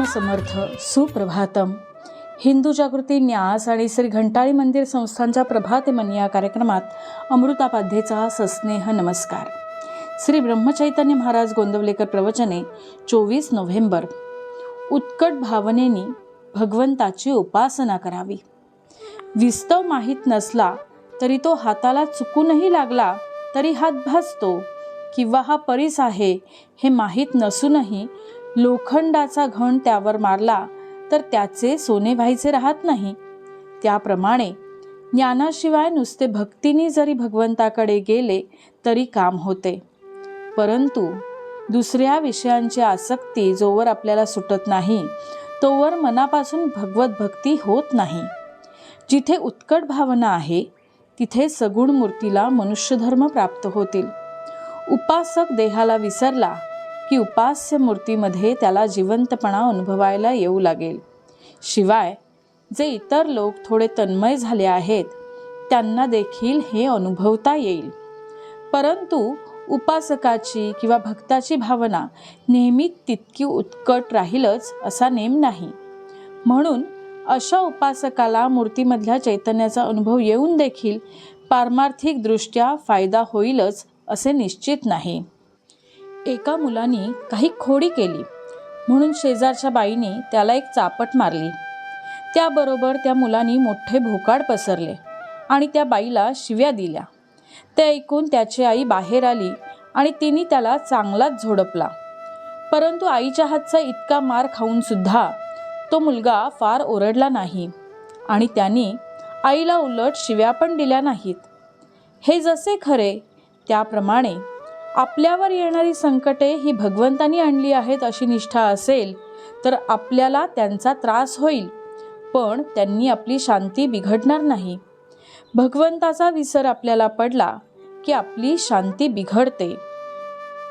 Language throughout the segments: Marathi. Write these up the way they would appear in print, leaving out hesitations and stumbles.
समर्थ सुप्रभातम. हिंदू जागृती न्यास आणि श्री घंटाळी मंदिर संस्थांच्या प्रभाते मन या कार्यक्रमात अमृतापाध्येचा सस्नेह नमस्कार. श्री ब्रह्मचैतन्य महाराज गोंदवलेकर प्रवचने 24 नोव्हेंबर. उत्कट भावनेनी भगवंताची उपासना करावी. विस्तव माहीत नसला तरी तो हाताला चुकूनही लागला तरी हात भाजतो, किंवा हा परीस आहे हे माहीत नसूनही लोखंडाचा घण त्यावर मारला तर त्याचे सोने व्हायचे राहत नाही. त्याप्रमाणे ज्ञानाशिवाय नुसते भक्तीने जरी भगवंताकडे गेले तरी काम होते, परंतु दुसऱ्या विषयांची आसक्ती जोवर आपल्याला सुटत नाही तोवर मनापासून भगवत भक्ती होत नाही. जिथे उत्कट भावना आहे तिथे सगुण मूर्तीला मनुष्यधर्म प्राप्त होतील. उपासक देहाला विसरला की उपास्य मूर्तीमध्ये त्याला जिवंतपणा अनुभवायला येऊ लागेल. शिवाय जे इतर लोक थोडे तन्मय झाले आहेत त्यांना देखील हे अनुभवता येईल. परंतु उपासकाची किंवा भक्ताची भावना नेहमी तितकी उत्कट राहीलच असा नेम नाही. म्हणून अशा उपासकाला मूर्तीमधल्या चैतन्याचा अनुभव येऊन देखील पारमार्थिक दृष्ट्या फायदा होईलच असे निश्चित नाही. एका मुलाने काही खोडी केली म्हणून शेजारच्या बाईने त्याला एक चापट मारली. त्याबरोबर त्या मुलाने मोठे भोकाड पसरले आणि त्या बाईला शिव्या दिल्या. ते ऐकून त्याची आई बाहेर आली आणि तिने त्याला चांगलाच झोडपला. परंतु आईच्या हातचा इतका मार खाऊन सुद्धा तो मुलगा फार ओरडला नाही आणि त्याने आईला उलट शिव्या पण दिल्या नाहीत. हे जसे खरे त्याप्रमाणे आपल्यावर येणारी संकटे ही भगवंतानी आणली आहेत अशी निष्ठा असेल तर आपल्याला त्यांचा त्रास होईल, पण त्यांनी आपली शांती बिघडणार नाही. भगवंताचा विसर आपल्याला पडला की आपली शांती बिघडते.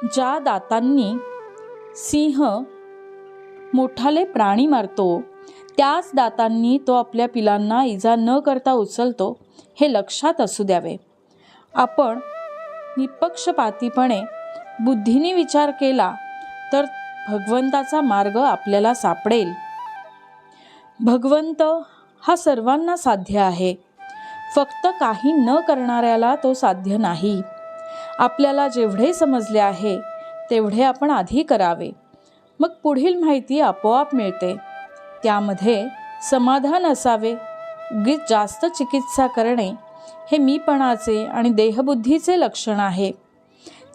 ज्या दातांनी सिंह मोठाले प्राणी मारतो त्याच दातांनी तो आपल्या पिलांना इजा न करता उचलतो, हे लक्षात असू द्यावे. आपण निपक्षपातीपणे बुद्धीने विचार केला तर भगवंताचा मार्ग आपल्याला सापडेल. भगवंत हा सर्वांना साध्य आहे, फक्त काही न करणाऱ्याला तो साध्य नाही. आपल्याला जेवढे समजले आहे तेवढे आपण आधी करावे, मग पुढील माहिती आपोआप मिळते. त्यामध्ये समाधान असावे. उगीच जास्त चिकित्सा करणे हे मीपणाचे आणि देहबुद्धीचे लक्षण आहे.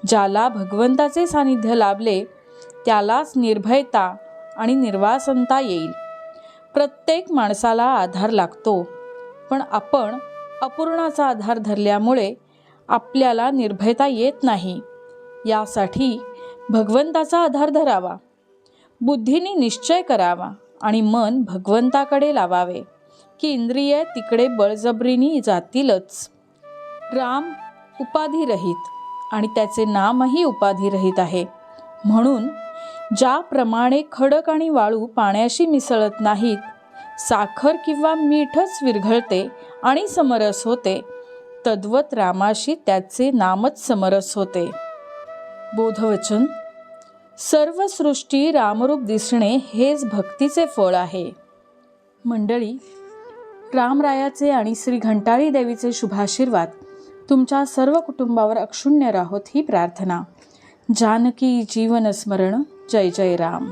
ज्याला भगवंताचे सानिध्य लाभले त्यालाच निर्भयता आणि निर्वासनता येईल. प्रत्येक माणसाला आधार लागतो, पण आपण अपूर्णाचा आधार धरल्यामुळे आपल्याला निर्भयता येत नाही. यासाठी भगवंताचा आधार धरावा, बुद्धीने निश्चय करावा आणि मन भगवंताकडे लावावे की इंद्रिये तिकडे बळजबरीने जातीलच. राम उपाधिरहित आणि त्याचे नामही उपाधिरहित आहे. म्हणून ज्याप्रमाणे खडक आणि वाळू पाण्याशी मिसळत नाहीत, साखर किंवा मीठच विरघळते आणि समरस होते, तद्वत रामाशी त्याचे नामच समरस होते. बोधवचन. सर्व सृष्टी रामरूप दिसणे हेच भक्तीचे फळ आहे. मंडळी, रामरायाचे आणि श्री घंटाळी देवीचे शुभाशीर्वाद तुमच्या सर्व कुटुंबावर अक्षुण्य राहोत ही प्रार्थना. जानकी जीवन स्मरण. जय जय राम.